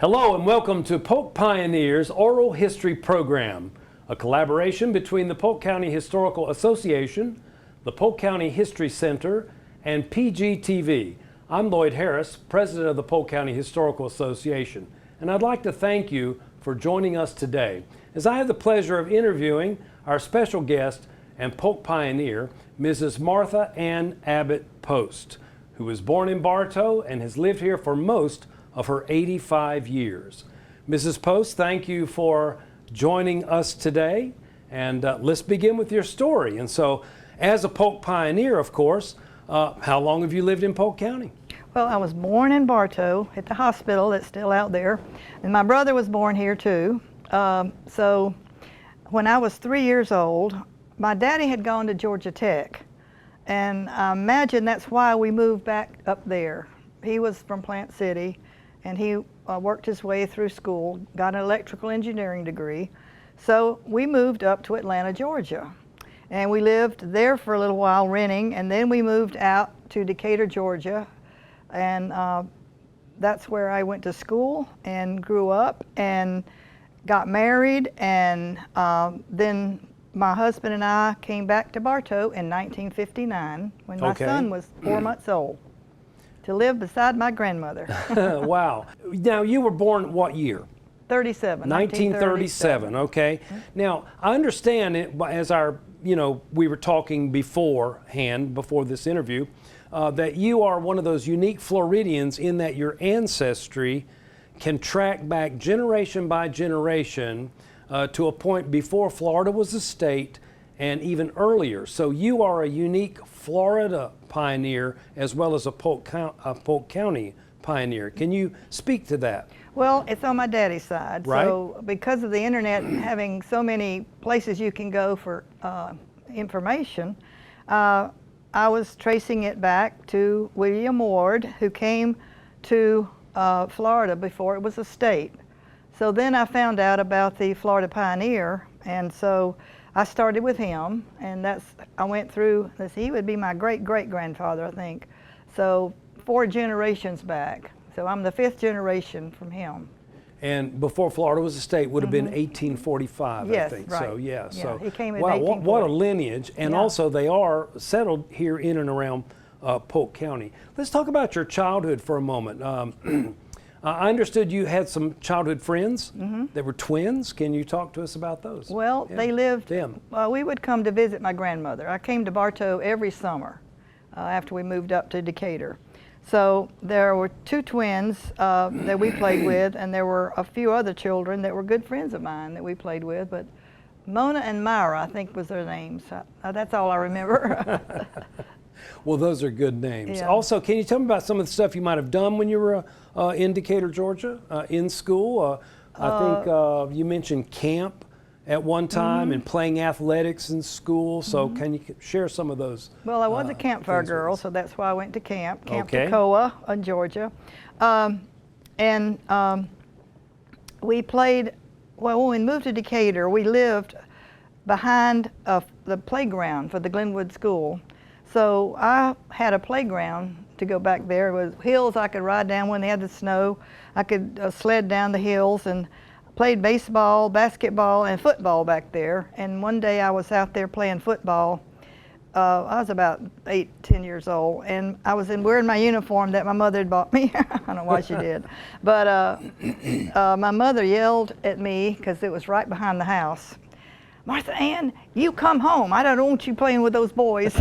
Hello and welcome to Polk Pioneers Oral History Program, a collaboration between the Polk County Historical Association, the Polk County History Center, and PGTV. I'm Lloyd Harris, President of the Polk County Historical Association, and I'd like to thank you for joining us today as I have the pleasure of interviewing our special guest and Polk Pioneer, Mrs. Martha Ann Abbott Post, who was born in Bartow and has lived here for most of her 85 years. Mrs. Post, thank you for joining us today, and let's begin with your story. And so, as a Polk Pioneer, of course, how long have you lived in Polk County? Well, I was born in Bartow at the hospital that's still out there, and my brother was born here too. So when I was 3 years old, my daddy had gone to Georgia Tech, and I imagine that's why we moved back up there. He was from Plant City, and he worked his way through school, got an electrical engineering degree. So we moved up to Atlanta, Georgia. And we lived there for a little while renting, and then we moved out to Decatur, Georgia. And that's where I went to school and grew up and got married. And then my husband and I came back to Bartow in 1959 when my son was 4 months old, to live beside my grandmother. Wow. Now, you were born what year? 1937, okay. Now, I understand it, as we were talking beforehand, before this interview, that you are one of those unique Floridians in that your ancestry can track back generation by generation to a point before Florida was a state and even earlier. So you are a unique Florida pioneer as well as a Polk County pioneer. Can you speak to that? Well, it's on my daddy's side. Right. So because of the internet having so many places you can go for information, I was tracing it back to William Ward, who came to Florida before it was a state. So then I found out about the Florida Pioneer, and so I started with him, and I went through, he would be my great-great-grandfather, I think. So 4 generations back. So I'm the 5th generation from him. And before Florida was a state would have been 1845, yes, I think. Right. So yeah, so he came in wow, 1840. what a lineage. And also they are settled here in and around Polk County. Let's talk about your childhood for a moment. I understood you had some childhood friends that were twins. Can you talk to us about those? Well, they lived, we would come to visit my grandmother. I came to Bartow every summer after we moved up to Decatur. So there were 2 twins that we played with, and there were a few other children that were good friends of mine that we played with, but Mona and Myra, I think, was their names. That's all I remember. Well, those are good names. Yeah. Also, can you tell me about some of the stuff you might have done when you were in Decatur, Georgia, in school? I think you mentioned camp at one time and playing athletics in school. So can you share some of those? Well, I was a campfire girl, so that's why I went to Camp Okay. Toccoa in Georgia. We played, well, when we moved to Decatur, we lived behind the playground for the Glenwood School. So I had a playground to go back there. It was hills I could ride down when they had the snow. I could sled down the hills, and played baseball, basketball, and football back there. And one day I was out there playing football. I was about 8, 10 years old, and I was wearing my uniform that my mother had bought me. I don't know why she did. But my mother yelled at me, because it was right behind the house, "Martha Ann, you come home. I don't want you playing with those boys."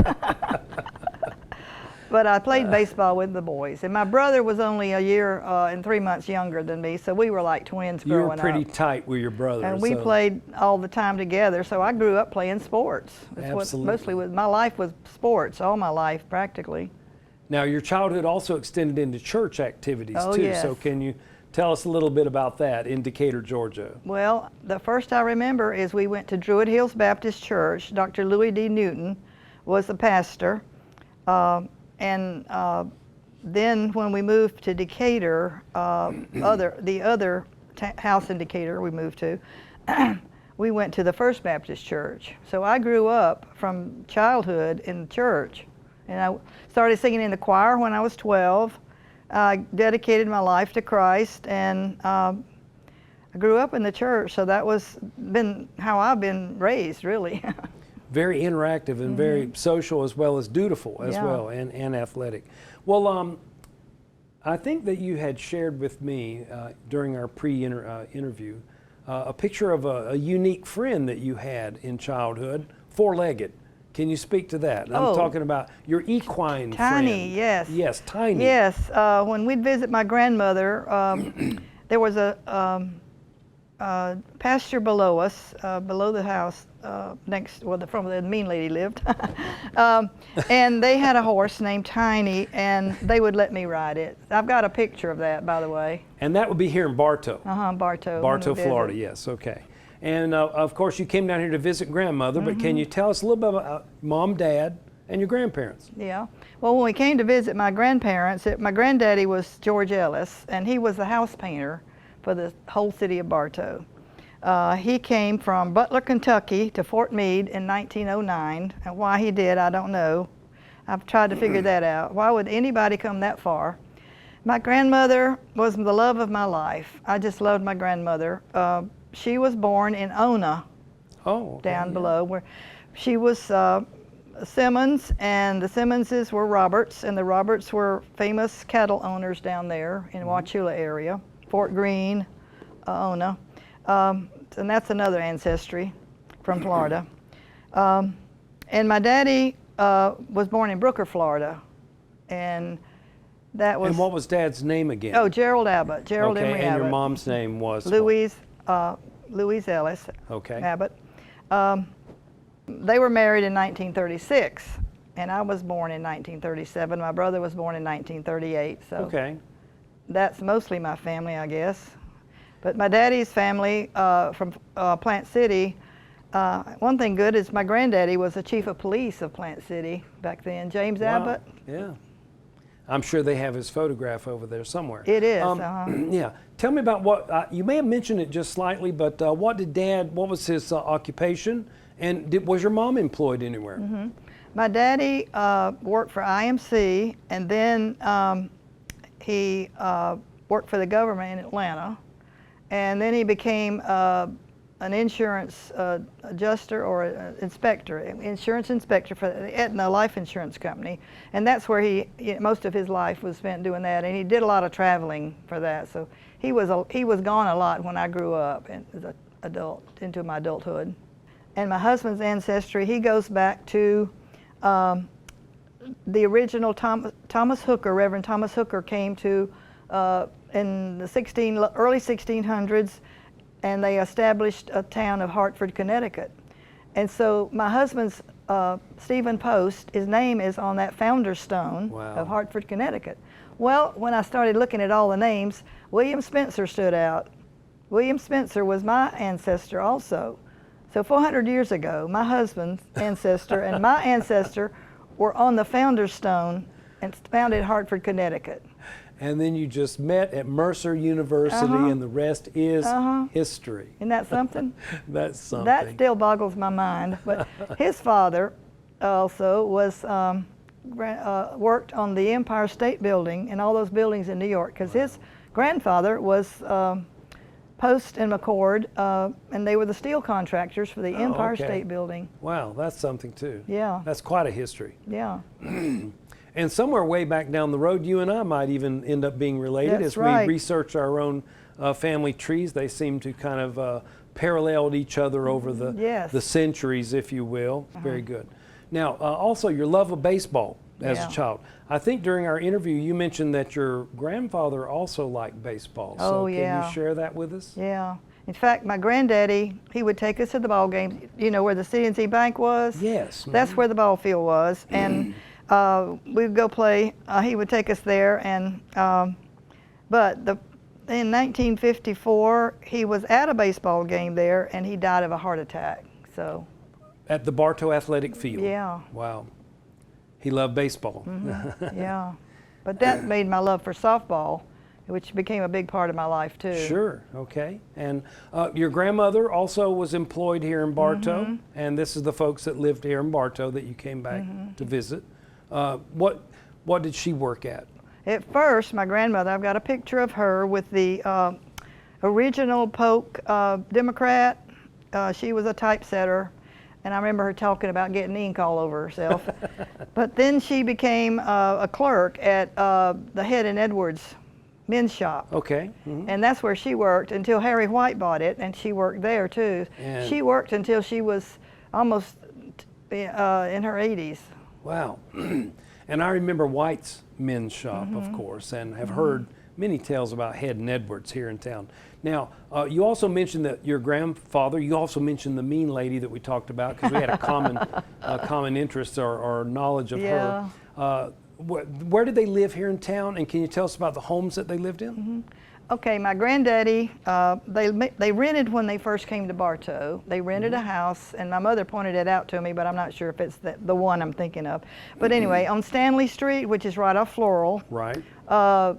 But I played baseball with the boys. And my brother was only a year and 3 months younger than me, so we were like twins growing up. You were pretty tight with your brother. And we played all the time together, so I grew up playing sports. That's Absolutely. my life was sports, all my life practically. Now, your childhood also extended into church activities too. Yes. So can you tell us a little bit about that in Decatur, Georgia? Well, the first I remember is we went to Druid Hills Baptist Church. Dr. Louis D. Newton was the pastor. Then when we moved to Decatur, the other house in Decatur we moved to, we went to the First Baptist Church. So I grew up from childhood in church. And I started singing in the choir when I was 12. I dedicated my life to Christ, and I grew up in the church, so that was been how I've been raised, really. Very interactive and very social as well as dutiful as well, and athletic. Well, I think that you had shared with me during our pre-interview a picture of a unique friend that you had in childhood, four-legged. Can you speak to that? I'm talking about your equine friend. Tiny, yes. Yes, Tiny. Yes, when we'd visit my grandmother, there was a pasture below us, below the house, next, well, from the mean lady lived. And they had a horse named Tiny, and they would let me ride it. I've got a picture of that, by the way. And that would be here in Bartow. Bartow. Bartow, Florida, yes, okay. And of course, you came down here to visit grandmother, but can you tell us a little bit about mom, dad, and your grandparents? Yeah. Well, when we came to visit my grandparents, my granddaddy was George Ellis, and he was the house painter for the whole city of Bartow. He came from Butler, Kentucky to Fort Meade in 1909, and why he did, I don't know. I've tried to figure that out. Why would anybody come that far? My grandmother was the love of my life. I just loved my grandmother. She was born in Ona, down below, where she was Simmons, and the Simmonses were Roberts, and the Roberts were famous cattle owners down there in Wauchula area, Fort Greene, Ona. And that's another ancestry from Florida. And my daddy was born in Brooker, Florida, and that was... And what was Dad's name again? Oh, Gerald Abbott, Gerald Emery and Abbott. your mom's name was? Louise Ellis Abbott. They were married in 1936, and I was born in 1937. My brother was born in 1938, so that's mostly my family, I guess. But my daddy's family from Plant City, one thing good is my granddaddy was the chief of police of Plant City back then, James Abbott. Yeah. I'm sure they have his photograph over there somewhere. It is. Yeah. Tell me about what, you may have mentioned it just slightly, but what was his occupation? And was your mom employed anywhere? My daddy worked for IMC, and then he worked for the government in Atlanta. And then he became an insurance adjuster or insurance inspector for the Aetna Life Insurance Company. And that's where most of his life was spent doing that. And he did a lot of traveling for that. So he was gone a lot when I grew up as an adult, into my adulthood. And my husband's ancestry, he goes back to the original Thomas Hooker. Reverend Thomas Hooker came to in the early 1600s, and they established a town of Hartford, Connecticut. And so my husband's Stephen Post, his name is on that founder stone of Hartford, Connecticut. Well, when I started looking at all the names, William Spencer stood out. William Spencer was my ancestor also. So 400 years ago, my husband's ancestor and my ancestor were on the founder stone and founded Hartford, Connecticut. And then you just met at Mercer University, and the rest is history. Isn't that something? That's something. That still boggles my mind. But his father also was worked on the Empire State Building and all those buildings in New York, because his grandfather was Post and McCord, and they were the steel contractors for the Empire State Building. Wow, that's something too. Yeah. That's quite a history. Yeah. And somewhere way back down the road, you and I might even end up being related. That's as right. we research our own family trees. They seem to kind of parallel each other over the centuries, if you will. Very good. Now, also your love of baseball as a child. I think during our interview you mentioned that your grandfather also liked baseball. So can you share that with us? Yeah. In fact, my granddaddy, he would take us to the ball games. You know where the C&C Bank was? Yes. That's where the ball field was. And we'd go play. He would take us there. And but in 1954, he was at a baseball game there, and he died of a heart attack. So. At the Bartow Athletic Field? Yeah. Wow. He loved baseball. Yeah. But that made my love for softball, which became a big part of my life too. Sure, okay. And your grandmother also was employed here in Bartow, and this is the folks that lived here in Bartow that you came back to visit. What did she work at? At first, my grandmother, I've got a picture of her with the original Polk Democrat. She was a typesetter, and I remember her talking about getting ink all over herself. But then she became a clerk at the Head and Edwards men's shop. Okay. Mm-hmm. And that's where she worked until Harry White bought it, and she worked there too. And she worked until she was almost in her 80s. Wow. And I remember White's men's shop, of course, and have heard many tales about Head and Edwards here in town. Now, you also mentioned that your grandfather, you also mentioned the mean lady that we talked about, because we had a common interest or knowledge of her. Where did they live here in town, and can you tell us about the homes that they lived in? Okay, my granddaddy, they rented when they first came to Bartow. They rented a house, and my mother pointed it out to me, but I'm not sure if it's the one I'm thinking of. But anyway, on Stanley Street, which is right off Floral, right,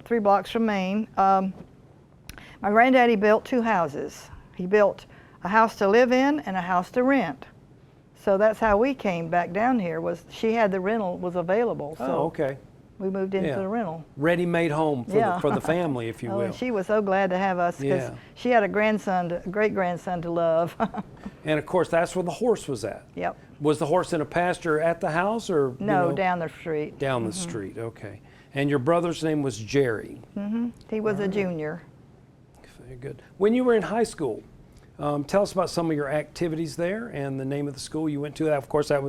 3 blocks from Main, my granddaddy built 2 houses. He built a house to live in and a house to rent. So that's how we came back down here, was she had the rental was available. So okay. we moved into the rental. Ready-made home for the family, if you will. And she was so glad to have us, because she had a great-grandson to love. And of course, that's where the horse was at. Yep. Was the horse in a pasture at the house, or? No, down the street. Down the street, okay. And your brother's name was Jerry. He was a junior. Very good. When you were in high school, tell us about some of your activities there and the name of the school you went to. Of course, that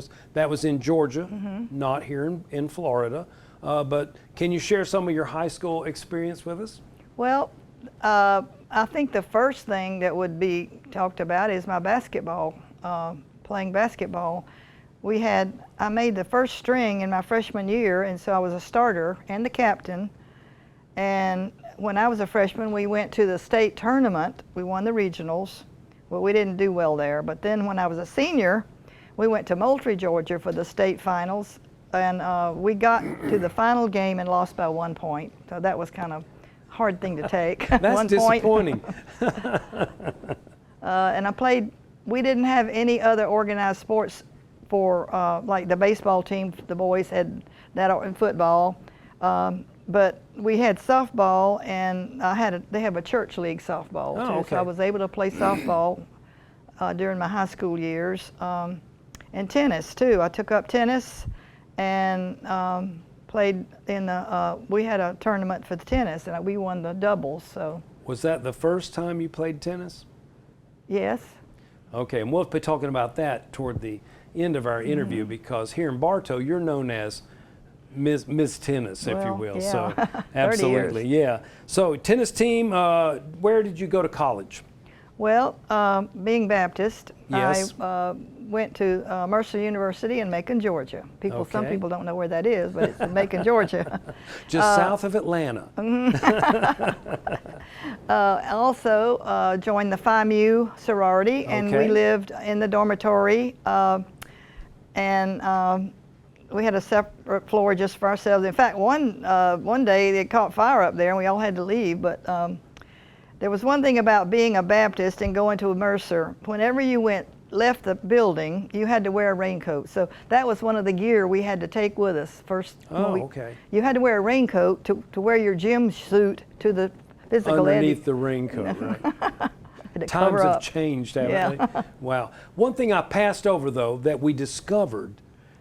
was in Georgia, not here in Florida. But can you share some of your high school experience with us? Well, I think the first thing that would be talked about is my basketball, playing basketball. I made the first string in my freshman year, and so I was a starter and the captain. And when I was a freshman, we went to the state tournament. We won the regionals. Well, we didn't do well there. But then when I was a senior, we went to Moultrie, Georgia for the state finals. And we got to the final game and lost by 1 point. So that was kind of a hard thing to take. That's disappointing. And I played, we didn't have any other organized sports for, like the baseball team, the boys had that, and football. But we had softball, and they have a church league softball too. Okay. So I was able to play softball during my high school years. And tennis too. I took up tennis and played in we had a tournament for the tennis, and we won the doubles. So. Was that the first time you played tennis? Yes. Okay, and we'll be talking about that toward the end of our interview, because here in Bartow, you're known as Ms. Tennis, if you will. Yeah. So, absolutely, yeah. So, tennis team. Where did you go to college? Well, being Baptist, yes. I went to Mercer University in Macon, Georgia. Some people don't know where that is, but it's in Macon, Georgia. Just south of Atlanta. Also joined the Phi Mu sorority, and we lived in the dormitory, and we had a separate floor just for ourselves. In fact, one day it caught fire up there, and we all had to leave. But there was one thing about being a Baptist and going to a Mercer. Whenever you left the building, you had to wear a raincoat. So that was one of the gear we had to take with us first. You had to wear a raincoat to wear your gym suit to the physical underneath the raincoat, right? Times have changed, haven't they? Wow. One thing I passed over, though, that we discovered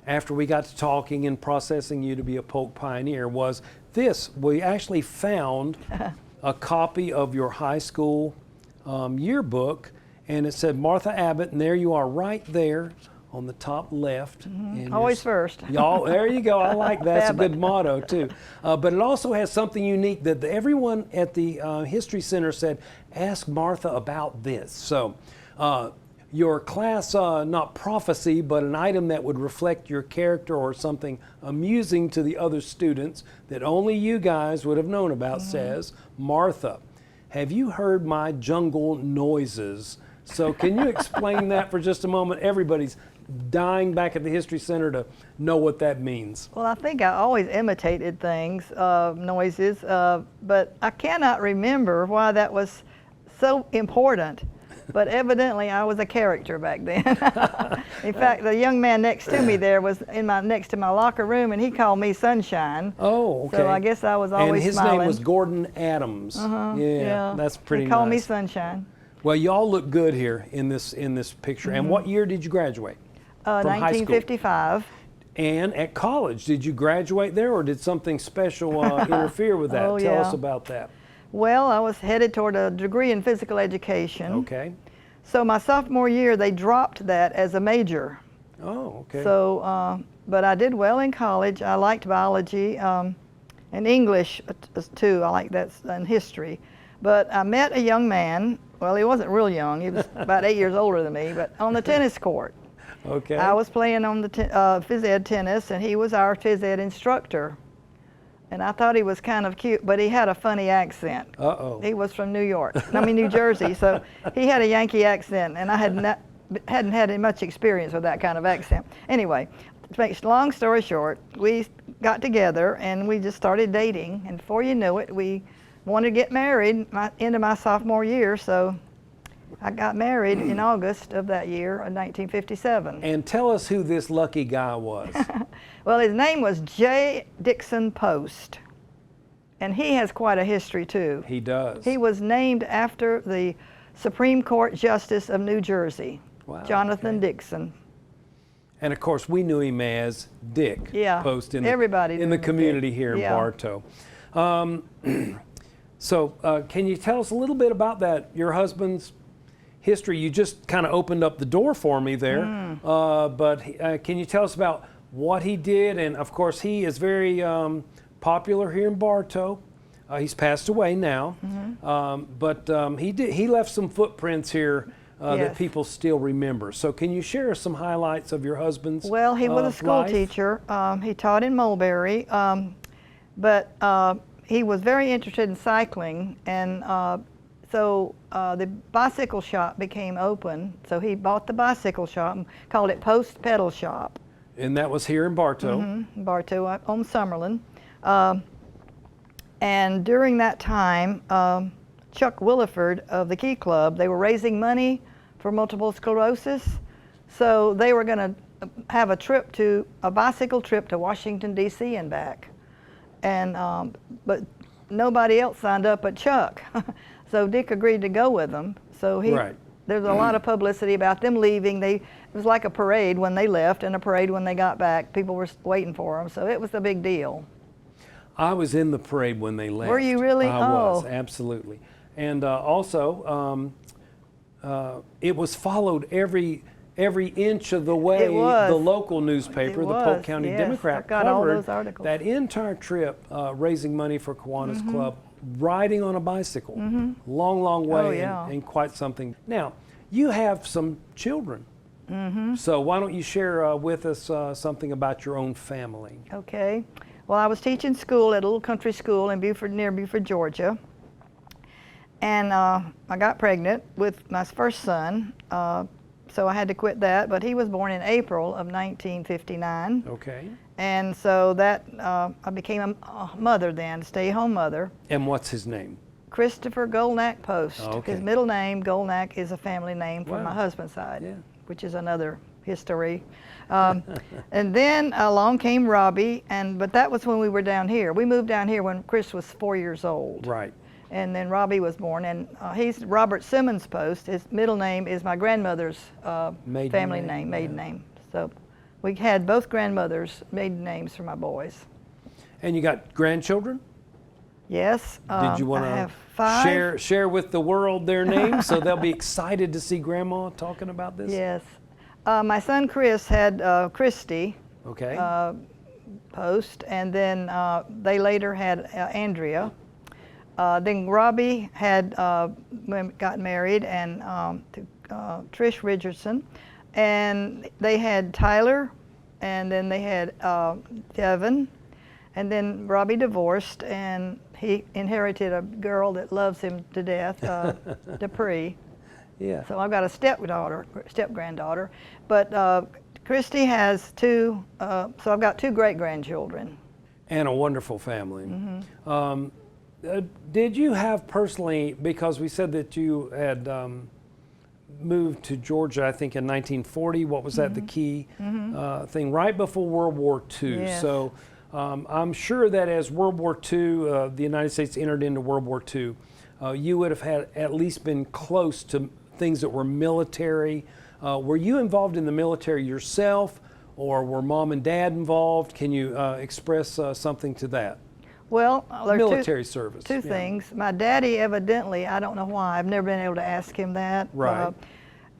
after we got to talking and processing you to be a Polk pioneer was this. We actually found a copy of your high school yearbook, and it said Martha Abbott, and there you are right there on the top left. Always first. Y'all, there you go. I like that. That's a good motto, too. But it also has something unique that everyone at the History Center said, ask Martha about this. So your class, not prophecy, but an item that would reflect your character or something amusing to the other students that only you guys would have known about, says, Martha, have you heard my jungle noises? So can you explain that for just a moment? Everybody's dying back at the History Center to know what that means. Well, I think I always imitated things, noises, but I cannot remember why that was so important. but evidently I was a character back then. In fact, the young man next to me there was next to my locker room, and he called me Sunshine. Oh, okay. So I guess I was always And his smiling. name was Gordon Adams. Yeah, that's pretty He called me nice. Sunshine. Well, y'all look good here in this picture. And what year did you graduate? From high school? 1955. And at college, did you graduate there, or did something special interfere with that? Oh, Tell yeah. us about that. Well, I was headed toward a degree in physical education. Okay. So my sophomore year, they dropped that as a major. Oh, okay. So, but I did well in college. I liked biology and English too. I liked that, and history. But I met a young man. Well, he wasn't real young. He was about 8 years older than me, but on the tennis court. Okay. I was playing on the phys ed tennis, and he was our phys ed instructor. And I thought he was kind of cute, but he had a funny accent. Uh-oh. He was from New York, New Jersey, so he had a Yankee accent, and I hadn't had much experience with that kind of accent. Anyway, to make a long story short, we got together, and we just started dating, and before you knew it, we wanted to get married into my sophomore year, so I got married in August of that year, of 1957. And tell us who this lucky guy was. Well, his name was J. Dixon Post, and he has quite a history too. He does. He was named after the Supreme Court Justice of New Jersey, Wow, Jonathan okay. Dixon. And of course, we knew him as Dick Yeah, Post in everybody the knew him as community Dick. here in Yeah. Bartow. So can you tell us a little bit about that, your husband's history? You just kind of opened up the door for me there, but can you tell us about what he did? And of course, he is very popular here in Bartow. He's passed away now, but he left some footprints here that Yes. people still remember. So can you share some highlights of your husband's Well, he was a school life? teacher. He taught in Mulberry, but he was very interested in cycling, and so the bicycle shop became open. So he bought the bicycle shop and called it Post Pedal Shop. And that was here in Bartow. Bartow on Summerlin. And during that time, Chuck Williford of the Key Club, they were raising money for multiple sclerosis. So they were going to have a bicycle trip to Washington, D.C. and back. And, but nobody else signed up but Chuck. So Dick agreed to go with them. So Right. there's a lot of publicity about them leaving. It was like a parade when they left and a parade when they got back. People were waiting for them, so it was a big deal. I was in the parade when they left. Were you really? I was, Oh. absolutely. And also, it was followed every inch of the way. It was. The local newspaper, It the Polk was, County yes. Democrat, I got all covered those articles. that entire trip, raising money for Kiwanis Club, riding on a bicycle. Long, long way, Oh, yeah. and quite something. Now, you have some children. So why don't you share with us something about your own family? Okay. Well, I was teaching school at a little country school in near Beaufort, Georgia. And I got pregnant with my first son, so I had to quit that. But he was born in April of 1959. Okay. And so that I became a mother then, stay-home mother. And what's his name? Christopher Golnack Post. Okay. His middle name, Golnack, is a family name from Wow. my husband's side, Yeah. which is another history. And then along came Robbie, but that was when we were down here. We moved down here when Chris was 4 years old. Right. And then Robbie was born, and he's Robert Simmons Post. His middle name is my grandmother's Maiden family name, maiden yeah. name. So we had both grandmothers' maiden names for my boys. And you got grandchildren? Yes. Did you want I have to 5. share with the world their names so they'll be excited to see Grandma talking about this? Yes. My son Chris had Christy Okay. Post, and then they later had Andrea. Then Robbie had got married and to Trish Richardson, and they had Tyler, and then they had Devin, and then Robbie divorced, and he inherited a girl that loves him to death, Dupree. yeah. So I've got a step-granddaughter, but Christy has 2, so I've got 2 great-grandchildren. And a wonderful family. Did you have personally, because we said that you had moved to Georgia, I think, in 1940. What was that, the key thing? Right before World War II. Yes. So I'm sure that as World War II, the United States entered into World War II, you would have had at least been close to things that were military. Were you involved in the military yourself, or were mom and dad involved? Can you express something to that? Well, there are Military service. two things. My daddy evidently, I don't know why, I've never been able to ask him that. Right.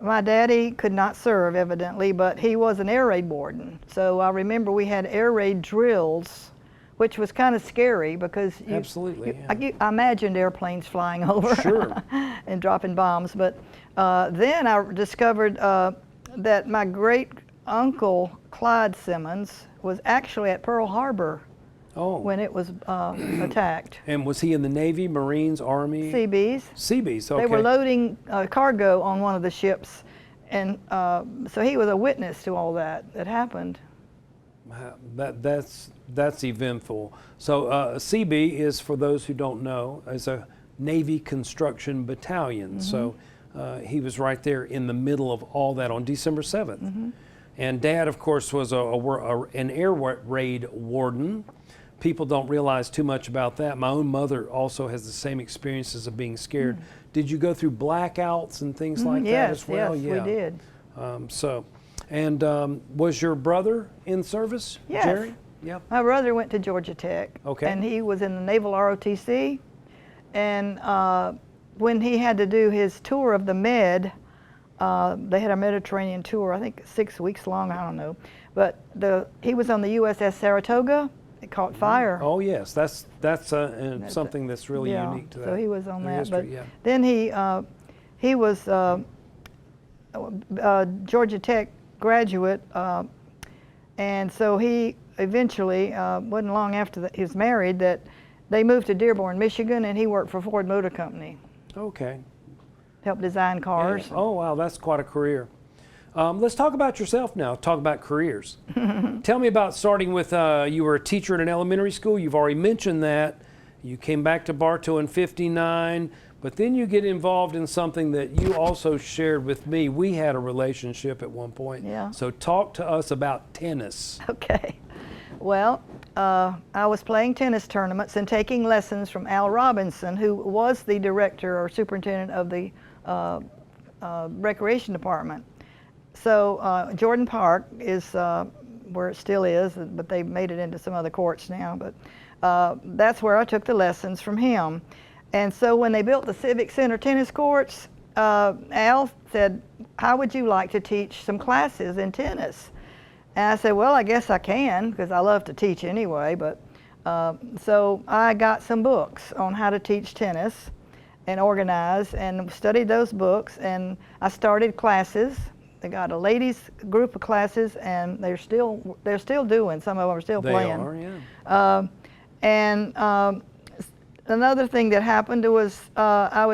My daddy could not serve evidently, but he was an air raid warden. So I remember we had air raid drills, which was kind of scary because Absolutely. I imagined airplanes flying over Sure. and dropping bombs. But then I discovered that my great uncle Clyde Simmons was actually at Pearl Harbor when it was attacked. And was he in the Navy, Marines, Army? Seabees. Seabees, okay. They were loading cargo on one of the ships, and so he was a witness to all that happened. That's eventful. So CB is, for those who don't know, is a Navy construction battalion. So he was right there in the middle of all that on December 7th. And Dad, of course, was an air raid warden. People don't realize too much about that. My own mother also has the same experiences of being scared. Did you go through blackouts and things like that as well? Yes, we did. Was your brother in service, Yes. Jerry? Yep. My brother went to Georgia Tech, Okay. and he was in the Naval ROTC. And when he had to do his tour of the Med, they had a Mediterranean tour, I think 6 weeks long, I don't know. But he was on the USS Saratoga. It caught fire. Oh yes, that's something that's really unique to that. So he was on that. history, But yeah. then he was Georgia Tech graduate, and so he eventually wasn't long after that he was married that they moved to Dearborn, Michigan, and he worked for Ford Motor Company. Okay. Helped design cars. Yeah. Oh wow, that's quite a career. Let's talk about yourself now. Talk about careers. Tell me about starting with, you were a teacher at an elementary school. You've already mentioned that. You came back to Bartow in '59, but then you get involved in something that you also shared with me. We had a relationship at one point. Yeah. So talk to us about tennis. Okay. Well, I was playing tennis tournaments and taking lessons from Al Robinson, who was the director or superintendent of the recreation department. So Jordan Park is where it still is, but they've made it into some other courts now. But that's where I took the lessons from him. And so when they built the Civic Center tennis courts, Al said, "How would you like to teach some classes in tennis?" And I said, "Well, I guess I can, because I love to teach anyway." But so I got some books on how to teach tennis and organize, and studied those books, and I started classes. They got a ladies group of classes, and they're still doing. Some of them are still playing. They are, yeah. Another thing that happened was I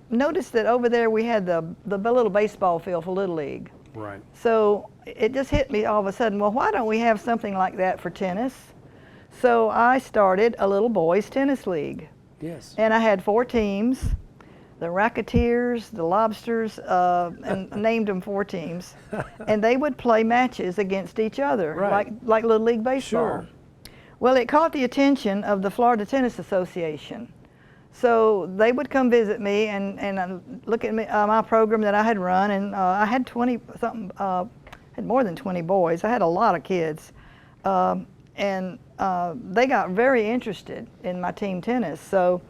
noticed that over there we had the little baseball field for Little League. Right. So it just hit me all of a sudden, well, why don't we have something like that for tennis? So I started a little boys tennis league. Yes. And I had 4 teams, the Racketeers, the Lobsters, and named them 4 teams. And they would play matches against each other, Right. like Little League Baseball. Sure. Well, it caught the attention of the Florida Tennis Association. So they would come visit me and look at my program that I had run, and I had 20 something, had more than 20 boys. I had a lot of kids, and they got very interested in my team tennis. So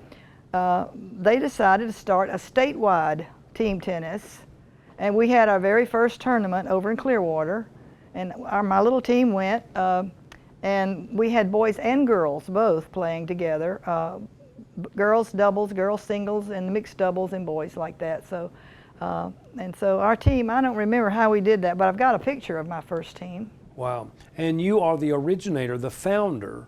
they decided to start a statewide team tennis, and we had our very first tournament over in Clearwater, and my little team went, and we had boys and girls both playing together. Girls doubles, girls singles, and mixed doubles and boys like that. So, and so our team, I don't remember how we did that, but I've got a picture of my first team. Wow. And you are the originator, the founder,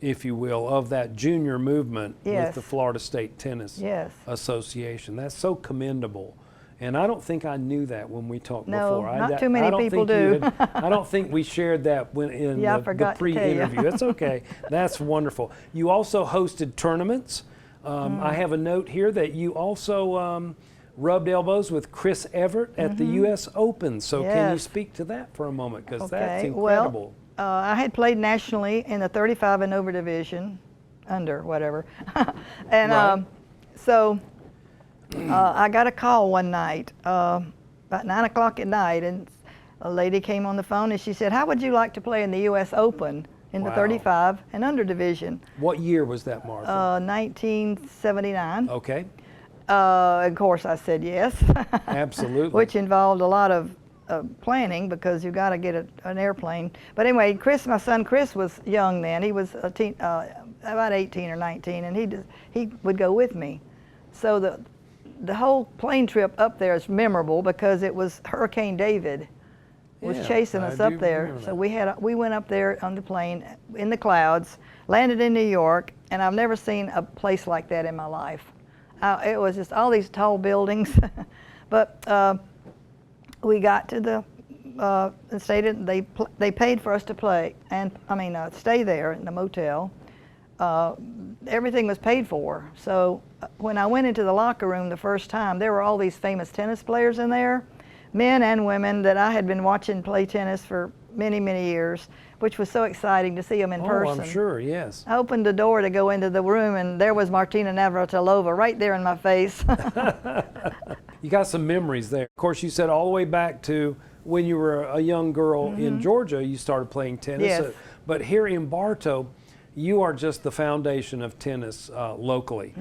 if you will, of that junior movement with the Florida State Tennis Association. That's so commendable. And I don't think I knew that when we talked before. Not too many people do. I don't think we shared that when in the pre-interview. That's okay. That's wonderful. You also hosted tournaments. I have a note here that you also rubbed elbows with Chris Evert at the U.S. Open. So can you Yes. speak to that for a moment? Because Okay, that's incredible. Well, I had played nationally in the 35 and over division, under whatever. And Right. so I got a call one night, about 9 o'clock at night, and a lady came on the phone and she said, "How would you like to play in the U.S. Open in the Wow. 35 and under division?" What year was that, Martha? 1979. Okay, Of course, I said yes. absolutely. Which involved a lot of planning because you got to get an airplane. But anyway, Chris, my son Chris, was young then. He was about 18 or 19, and he would go with me. So the whole plane trip up there is memorable because it was Hurricane David was Yeah, chasing us I up do there. remember So that. we went up there on the plane in the clouds, landed in New York, and I've never seen a place like that in my life. It was just all these tall buildings, but we got to the and stayed. They paid for us to play, and stay there in the motel. Everything was paid for. So when I went into the locker room the first time, there were all these famous tennis players in there, men and women that I had been watching play tennis for many, many years, which was so exciting to see them in person. Oh, I'm sure, yes. I opened the door to go into the room, and there was Martina Navratilova right there in my face. You got some memories there. Of course, you said all the way back to when you were a young girl in Georgia, you started playing tennis. Yes. But here in Bartow, you are just the foundation of tennis locally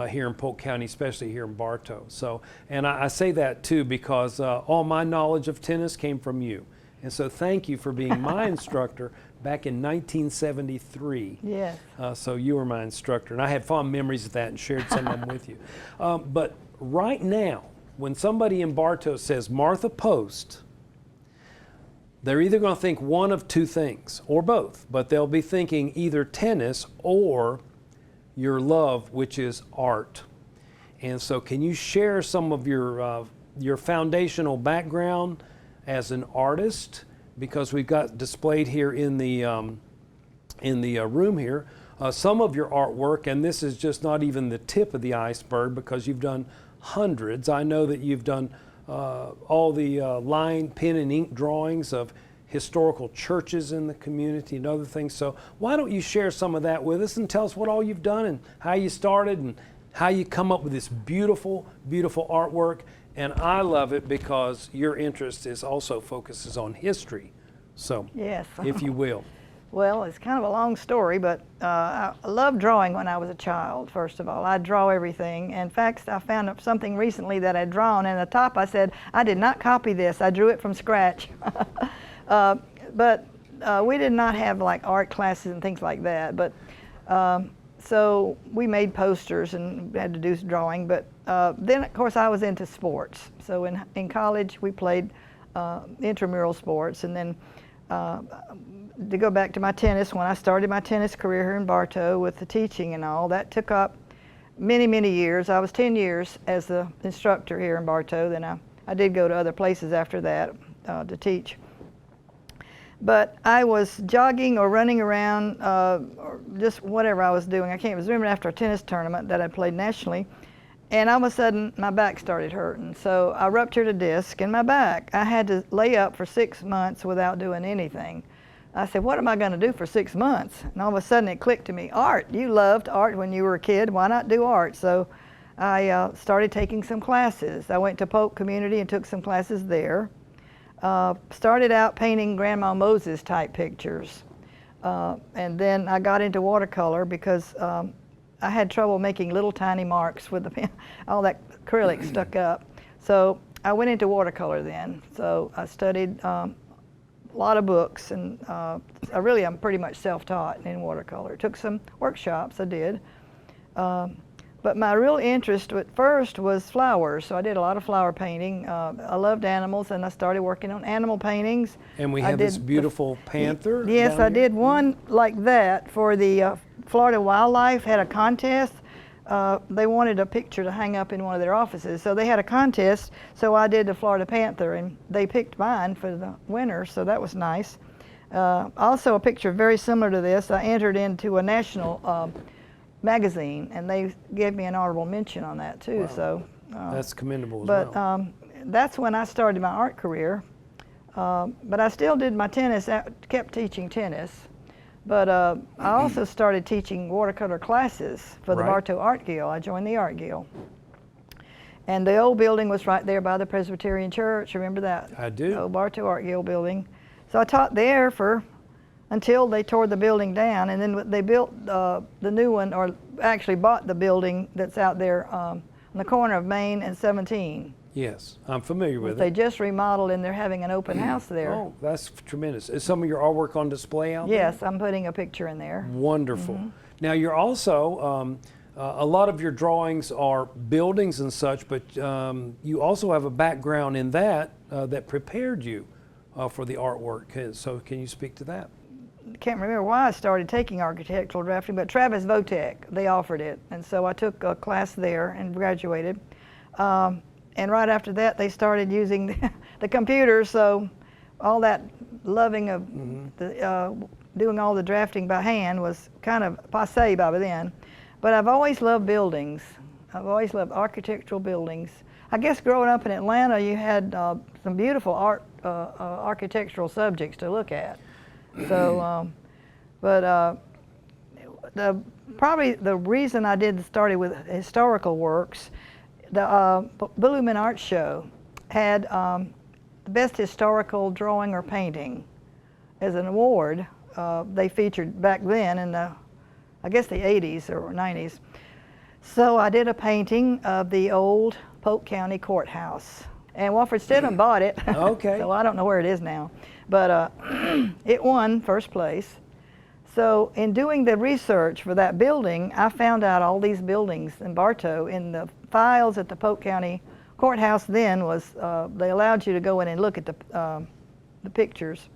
here in Polk County, especially here in Bartow. So, and I say that too because all my knowledge of tennis came from you. And so thank you for being my instructor back in 1973. Yes. So you were my instructor, and I had fond memories of that and shared some of them with you. But right now, when somebody in Bartow says Martha Post, they're either going to think one of two things, or both, but they'll be thinking either tennis or your love, which is art. And so can you share some of your foundational background as an artist? Because we've got displayed here in the room here some of your artwork, and this is just not even the tip of the iceberg because you've done hundreds. I know that you've done all the line, pen, and ink drawings of historical churches in the community and other things. So why don't you share some of that with us and tell us what all you've done and how you started and how you come up with this beautiful, beautiful artwork. And I love it because your interest is also focuses on history. So, Yes. if you will. Well, it's kind of a long story, but I loved drawing when I was a child, first of all. I draw everything. In fact, I found something recently that I'd drawn, and at the top I said, "I did not copy this. I drew it from scratch." But we did not have like art classes and things like that. But so we made posters and had to do drawing. But then, of course, I was into sports. So in college, we played intramural sports, and then to go back to my tennis, when I started my tennis career here in Bartow with the teaching and all, that took up many, many years. I was 10 years as the instructor here in Bartow. Then I did go to other places after that to teach. But I was jogging or running around, or just whatever I was doing. I can't remember, after a tennis tournament that I played nationally. And all of a sudden, my back started hurting. So I ruptured a disc in my back. I had to lay up for 6 months without doing anything. I said, what am I going to do for 6 months? And all of a sudden it clicked to me, art. You loved art when you were a kid. Why not do art? So I started taking some classes. I went to Polk Community and took some classes there. Started out painting Grandma Moses type pictures. And then I got into watercolor because I had trouble making little tiny marks with the pen. All that acrylic stuck up. So I went into watercolor then. So I studied a lot of books, and I'm pretty much self-taught in watercolor. Took some workshops, I did. But my real interest at first was flowers, so I did a lot of flower painting. I loved animals, and I started working on animal paintings. And we have this beautiful panther. Yes, down I here. did one like that for the Florida Wildlife had a contest. They wanted a picture to hang up in one of their offices, so they had a contest. So I did the Florida Panther, and they picked mine for the winner, so that was nice. Also, a picture very similar to this. I entered into a national magazine, and they gave me an honorable mention on that too. Wow. So That's commendable as But well. that's when I started my art career. But I still did my tennis, kept teaching tennis. But I also started teaching watercolor classes for the Right. Bartow Art Guild. I joined the Art Guild. And the old building was right there by the Presbyterian Church. Remember that? I do. The old Bartow Art Guild building. So I taught there until they tore the building down, and then they built the new one, or actually bought the building that's out there on the corner of Main and 17. Yes, I'm familiar with They it. just remodeled, and they're having an open house there. Oh, that's tremendous. Is some of your artwork on display out there? Yes, I'm putting a picture in there. Wonderful. Now you're also, a lot of your drawings are buildings and such, but you also have a background in that that prepared you for the artwork. So can you speak to that? Can't remember why I started taking architectural drafting, but Travis Votek, they offered it. And so I took a class there and graduated. And right after that, they started using the computers, so all that loving of doing all the drafting by hand was kind of passé by then. But I've always loved buildings. I've always loved architectural buildings. I guess growing up in Atlanta, you had some beautiful architectural subjects to look at. So, probably the reason I started with historical works, the Blooming Art Show had the best historical drawing or painting as an award. They featured back then in I guess the 80s or 90s. So I did a painting of the old Polk County courthouse. And Walford Stidham bought it. Okay. So I don't know where it is now. But it won first place. So in doing the research for that building, I found out all these buildings in Bartow. In the files at the Polk County courthouse then was, they allowed you to go in and look at the pictures.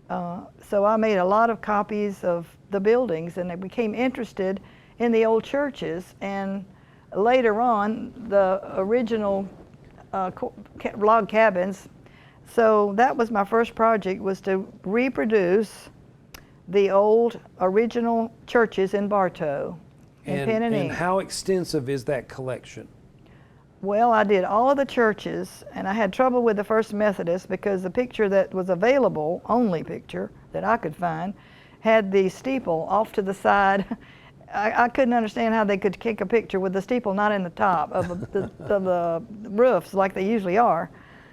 So I made a lot of copies of the buildings, and I became interested in the old churches. And later on, the original log cabins. So that was my first project, was to reproduce the old original churches in Bartow in pen and ink. And how extensive is that collection? Well, I did all of the churches, and I had trouble with the First Methodist because the picture that was available, only picture that I could find, had the steeple off to the side. I couldn't understand how they could take a picture with the steeple not in the top of the roofs like they usually are.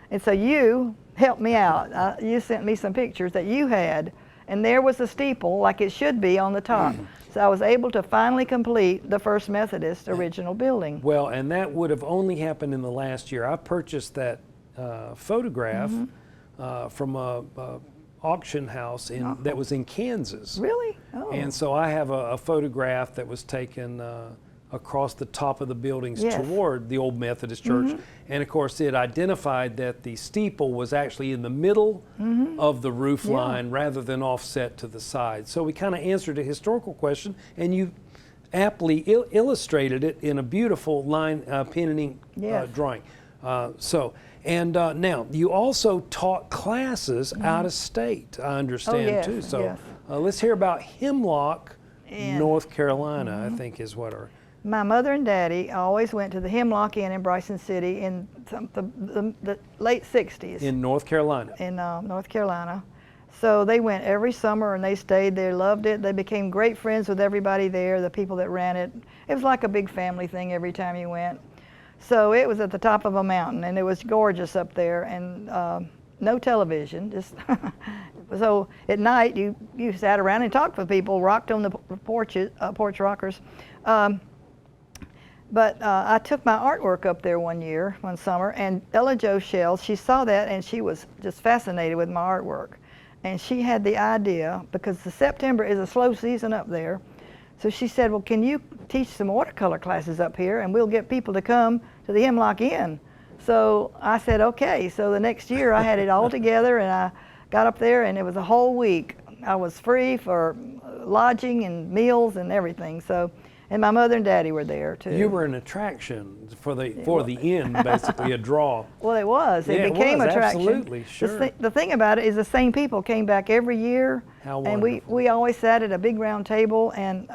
And so you helped me out. You sent me some pictures that you had, and there was the steeple like it should be on the top. So I was able to finally complete the First Methodist original building. Well, and that would have only happened in the last year. I purchased that photograph from a auction house that was in Kansas. Really? Oh. And so I have a photograph that was taken across the top of the buildings Yes. toward the old Methodist church. And of course it identified that the steeple was actually in the middle of the roof line rather than offset to the side. So we kind of answered a historical question, and you aptly illustrated it in a beautiful line pen and ink drawing. Now you also taught classes out of state, I understand yes, too. So yes. Let's hear about Hemlock, North Carolina, I think is what our... My mother and daddy always went to the Hemlock Inn in Bryson City in the late 60s. In North Carolina. In North Carolina. So they went every summer and they stayed there, loved it. They became great friends with everybody there, the people that ran it. It was like a big family thing every time you went. So it was at the top of a mountain, and it was gorgeous up there, and no television, just so at night you sat around and talked with people, rocked on the porches, porch rockers. But I took my artwork up there one summer, and Ella Jo Shells, she saw that and she was just fascinated with my artwork. And she had the idea, because the September is a slow season up there, so she said, well, can you teach some watercolor classes up here, and we'll get people to come to the Hemlock Inn. So I said, okay. So the next year I had it all together, and I got up there, and it was a whole week. I was free for lodging and meals and everything. So. And my mother and daddy were there too. You were an attraction for the inn, basically a draw. Well, it was. It became was, attraction. Absolutely, sure. The thing about it is the same people came back every year. How and wonderful. we always sat at a big round table, and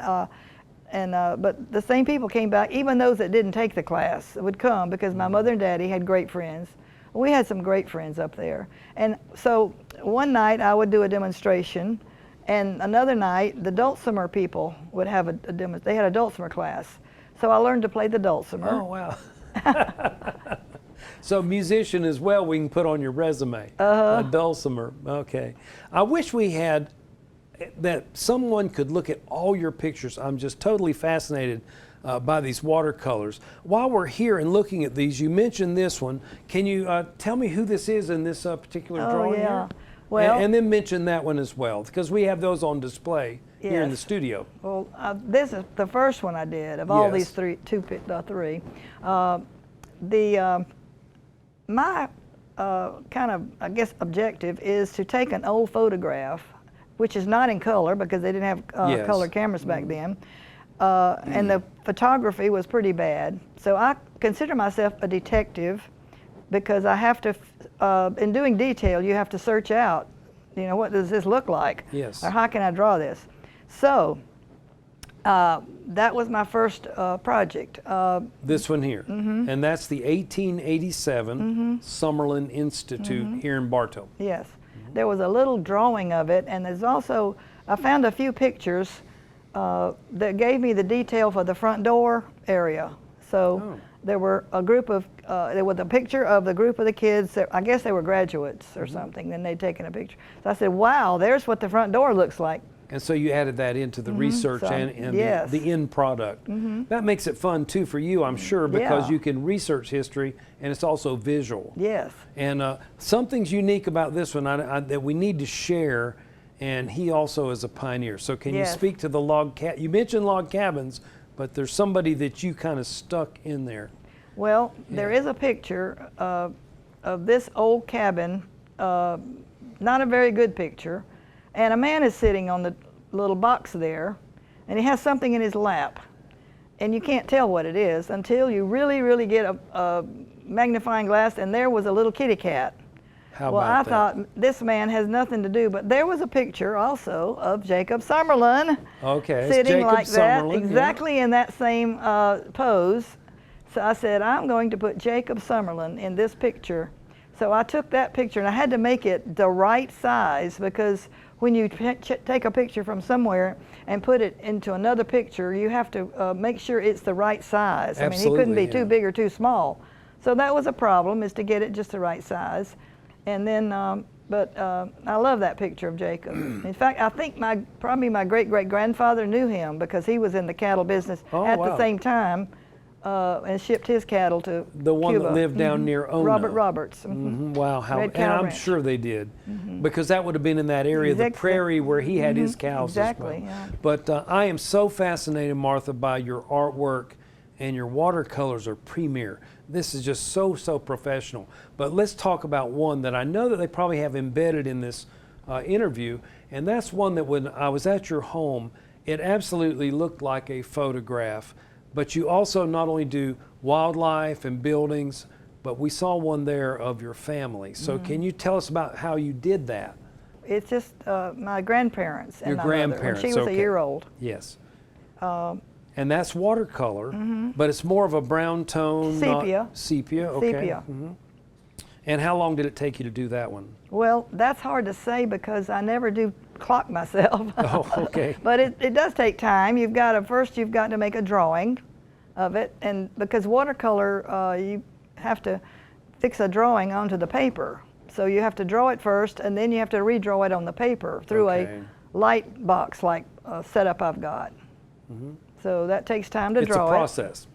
But the same people came back, even those that didn't take the class would come because my mother and daddy had great friends. We had some great friends up there. And so one night I would do a demonstration, and another night the dulcimer people would have they had a dulcimer class. So I learned to play the dulcimer. Oh, wow. So musician as well, we can put on your resume. A dulcimer, okay. I wish we had, that someone could look at all your pictures. I'm just totally fascinated by these watercolors. While we're here and looking at these, you mentioned this one. Can you tell me who this is in this particular drawing here? Well, and then mention that one as well, because we have those on display here in the studio. Well, this is the first one I did of all these three. My kind of, I guess, objective is to take an old photograph, which is not in color because they didn't have color cameras back then, and the photography was pretty bad. So I consider myself a detective because I have to, in doing detail, you have to search out, you know, what does this look like? Yes. Or how can I draw this? So that was my first project. This one here. And that's the 1887 Summerlin Institute here in Bartow. Yes. There was a little drawing of it, and there's also, I found a few pictures that gave me the detail for the front door area. So there were a group of, there was a picture of the group of the kids, that, I guess they were graduates or something, then they'd taken a picture. So I said, wow, there's what the front door looks like. And so you added that into the research and the end product. That makes it fun too for you, I'm sure, because you can research history and it's also visual. Yes. And something's unique about this one that we need to share, and he also is a pioneer. So can you speak to the you mentioned log cabins, but there's somebody that you kind of stuck in there. Well, there is a picture of this old cabin, not a very good picture, and a man is sitting on the little box there, and he has something in his lap. And you can't tell what it is until you really, really get a magnifying glass, and there was a little kitty cat. How well, about I thought, this man has nothing to do, but there was a picture also of Jacob Summerlin sitting like that, exactly in that same pose. So I said, I'm going to put Jacob Summerlin in this picture. So I took that picture, and I had to make it the right size, because when you take a picture from somewhere and put it into another picture, you have to make sure it's the right size. I mean, he couldn't be too big or too small. So that was a problem, is to get it just the right size. And then, I love that picture of Jacob. In fact, I think probably my great-great-grandfather knew him, because he was in the cattle business at the same time. And shipped his cattle to the one Cuba. That lived down near Ono. Robert Roberts. Wow, and I'm sure they did, because that would have been in that area, the prairie where he had his cows as well. But I am so fascinated, Martha, by your artwork, and your watercolors are premier. This is just so professional. But let's talk about one that I know that they probably have embedded in this interview, and that's one that when I was at your home, it absolutely looked like a photograph. But you also not only do wildlife and buildings, but we saw one there of your family. So can you tell us about how you did that? It's just my grandparents and your my grandparents. mother, when she was a year old. Yes. And that's watercolor, but it's more of a brown tone. Sepia. Sepia, okay. Sepia. And how long did it take you to do that one? Well, that's hard to say because I never do clock myself. Oh, okay. But it does take time. First you've got to make a drawing of it, and because watercolor, you have to fix a drawing onto the paper. So you have to draw it first, and then you have to redraw it on the paper through a light box like setup I've got. So that takes time to draw it. It's a process.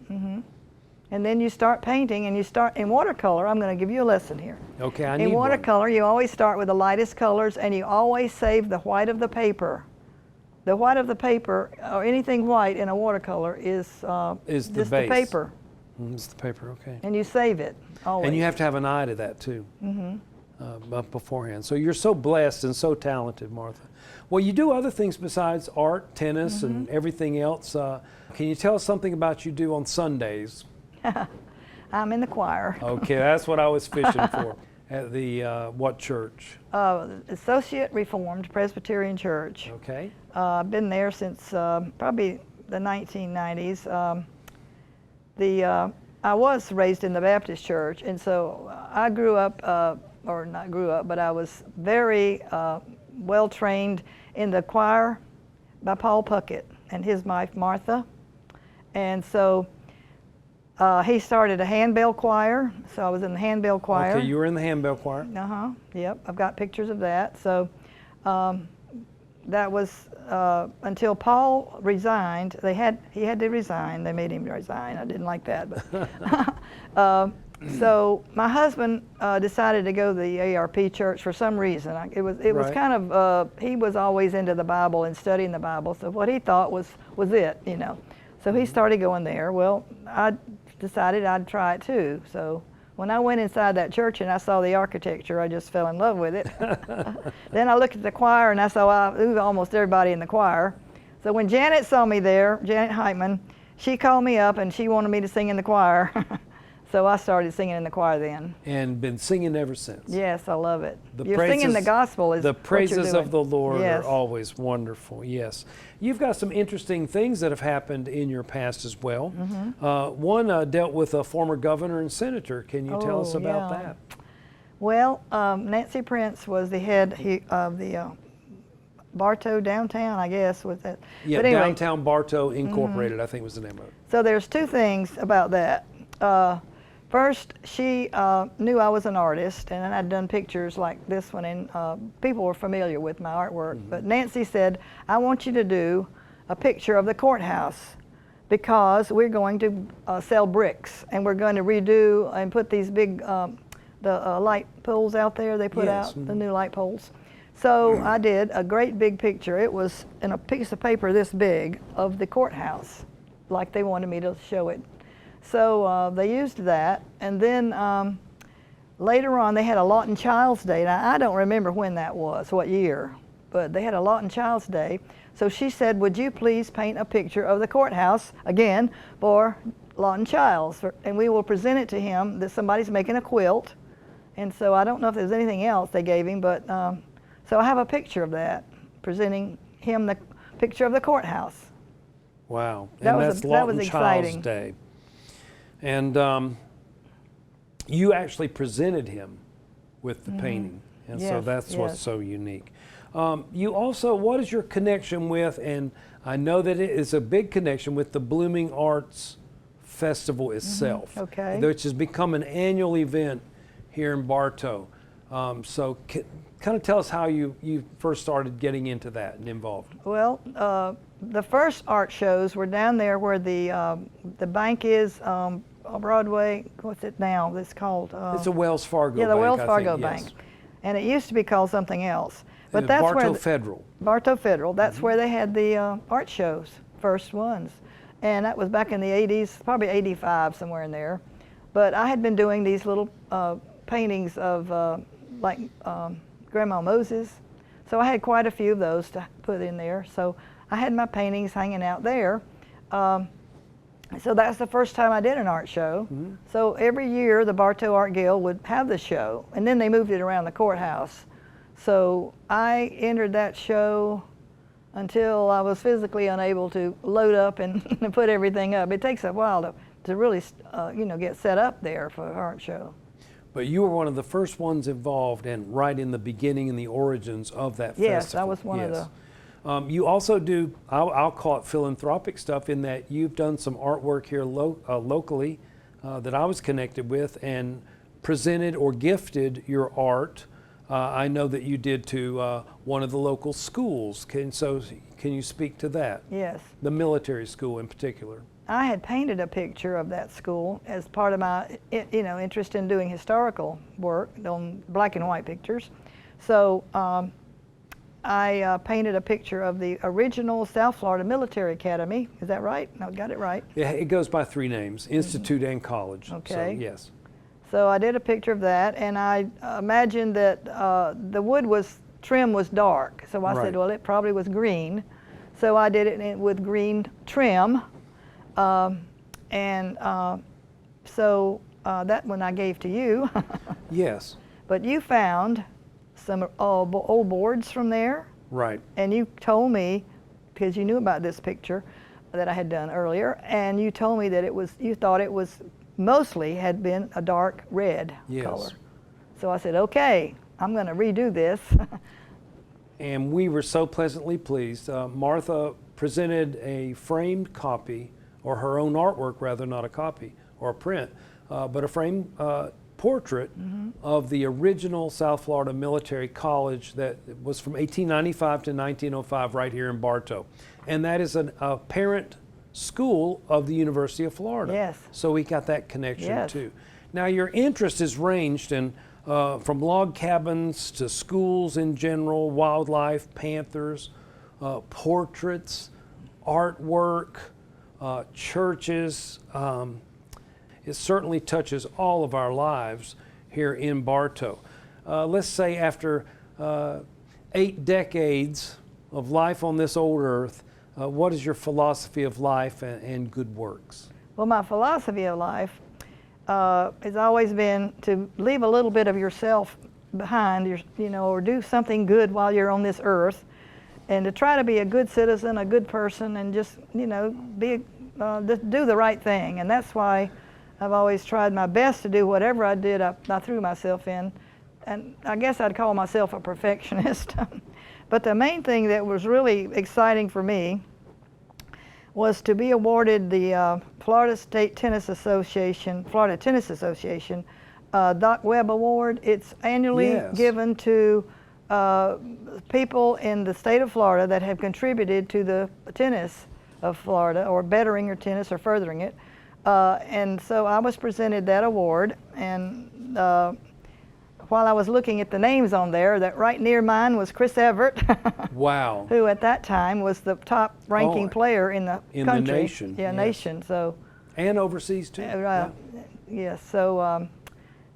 And then you start painting, and you start in watercolor. I'm going to give you a lesson here. Okay, I need one. In watercolor, you always start with the lightest colors, and you always save the white of the paper. The white of the paper, or anything white in a watercolor, is just the paper. It's the paper, okay. And you save it always. And you have to have an eye to that too, beforehand. So you're so blessed and so talented, Martha. Well, you do other things besides art, tennis, and everything else. Can you tell us something about you do on Sundays? I'm in the choir. Okay, that's what I was fishing for. At the what church? Associate Reformed Presbyterian Church. Okay. I've been there since probably the 1990s, I was raised in the Baptist church, and so I grew up, or not grew up, but I was very well trained in the choir by Paul Puckett and his wife Martha. And so he started a handbell choir, so I was in the handbell choir. Okay, you were in the handbell choir. Yep, I've got pictures of that. So that was until Paul resigned. He had to resign. They made him resign. I didn't like that, but so my husband decided to go to the ARP church for some reason. It was kind of he was always into the Bible and studying the Bible. So what he thought was it, you know. So he started going there. Well, I decided I'd try it too. So when I went inside that church and I saw the architecture, I just fell in love with it. Then I looked at the choir and I saw almost everybody in the choir. So when Janet saw me there, Janet Heitman, she called me up and she wanted me to sing in the choir. So I started singing in the choir then. And been singing ever since. Yes, I love it. You're singing the gospel is the praises of the Lord yes. are always wonderful. Yes, you've got some interesting things that have happened in your past as well. One dealt with a former governor and senator. Can you tell us about that? Well, Nancy Prince was the head of the Bartow downtown, I guess, was that. Yeah, but anyway, Downtown Bartow Incorporated, I think was the name of it. So there's two things about that. First, she knew I was an artist, and I'd done pictures like this one, and people were familiar with my artwork. But Nancy said, I want you to do a picture of the courthouse because we're going to sell bricks, and we're going to redo and put these big light poles out there. They put out the new light poles. So I did a great big picture. It was in a piece of paper this big of the courthouse, like they wanted me to show it. So they used that, and then later on they had a Lawton Child's Day. Now I don't remember when that was, what year, but they had a Lawton Child's Day. So she said, would you please paint a picture of the courthouse, again, for Lawton Childs, and we will present it to him that somebody's making a quilt. And so I don't know if there's anything else they gave him, but so I have a picture of that, presenting him the picture of the courthouse. Wow, and that's Lawton Child's Day. And you actually presented him with the painting, and so that's what's so unique. You also, what is your connection with, and I know that it is a big connection with the Blooming Arts Festival itself, which has become an annual event here in Bartow. So kind of tell us how you first started getting into that and involved. Well, the first art shows were down there where the bank is, Broadway, what's it now? It's called... it's a Wells Fargo bank. Yeah, the Wells Fargo Bank. And it used to be called something else. But that's Bartow where Federal. Bartow Federal. That's where they had the art shows, first ones. And that was back in the 80s, probably 85, somewhere in there. But I had been doing these little paintings of like Grandma Moses. So I had quite a few of those to put in there. So I had my paintings hanging out there. So that's the first time I did an art show. So every year the Bartow Art Guild would have the show, and then they moved it around the courthouse. So I entered that show until I was physically unable to load up and put everything up. It takes a while to really get set up there for an art show. But you were one of the first ones involved, and right in the beginning and the origins of that festival. Yes, I was one of the... You also do, I'll call it philanthropic stuff, in that you've done some artwork here locally that I was connected with, and presented or gifted your art. I know that you did to one of the local schools. Can you speak to that? Yes. The military school in particular. I had painted a picture of that school as part of my interest in doing historical work on black and white pictures. So I painted a picture of the original South Florida Military Academy. Is that right? No, got it right. Yeah, it goes by 3 names, Institute and College. Okay. So, yes. So I did a picture of that, and I imagined that the wood trim was dark. So I said, well, it probably was green. So I did it with green trim. So that one I gave to you. Yes. But you found some old boards from there. Right. And you told me, because you knew about this picture, that I had done earlier, and you told me that you thought it was mostly had been a dark red color. So I said, okay, I'm going to redo this. And we were so pleasantly pleased. Martha presented a framed copy, or her own artwork rather, not a copy or a print, but a framed portrait of the original South Florida Military College that was from 1895 to 1905 right here in Bartow. And that is a parent school of the University of Florida. Yes. So we got that connection Yes. too. Now your interest is ranged in from log cabins to schools in general, wildlife, panthers, portraits, artwork, churches. It certainly touches all of our lives here in Bartow. Let's say after 8 decades of life on this old earth, what is your philosophy of life and good works? Well, my philosophy of life has always been to leave a little bit of yourself behind, or do something good while you're on this earth, and to try to be a good citizen, a good person, and just, just do the right thing. And that's why I've always tried my best to do whatever I did, I threw myself in. And I guess I'd call myself a perfectionist. But the main thing that was really exciting for me was to be awarded the Florida Tennis Association Doc Webb Award. It's annually given to people in the state of Florida that have contributed to the tennis of Florida, or bettering your tennis or furthering it. And so I was presented that award, and while I was looking at the names on there, that right near mine was Chris Everett. Wow. Who at that time was the top ranking player in the country. In the nation. Yeah, yes. Nation. So. And overseas too. Yes. So,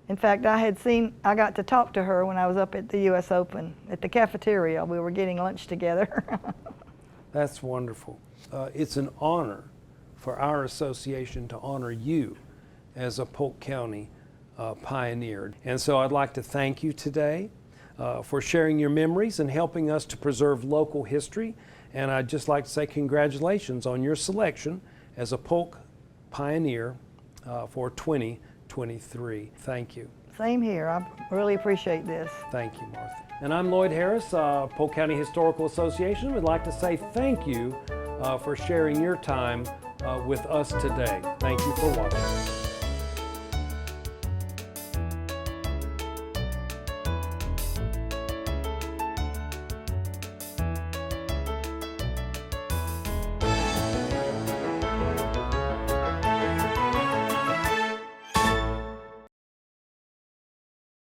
in fact, I got to talk to her when I was up at the U.S. Open at the cafeteria. We were getting lunch together. That's wonderful. It's an honor for our association to honor you as a Polk County pioneer. And so I'd like to thank you today for sharing your memories and helping us to preserve local history. And I'd just like to say congratulations on your selection as a Polk Pioneer for 2023. Thank you. Same here. I really appreciate this. Thank you, Martha. And I'm Lloyd Harris, Polk County Historical Association. Would like to say thank you for sharing your time with us today. Thank you for watching.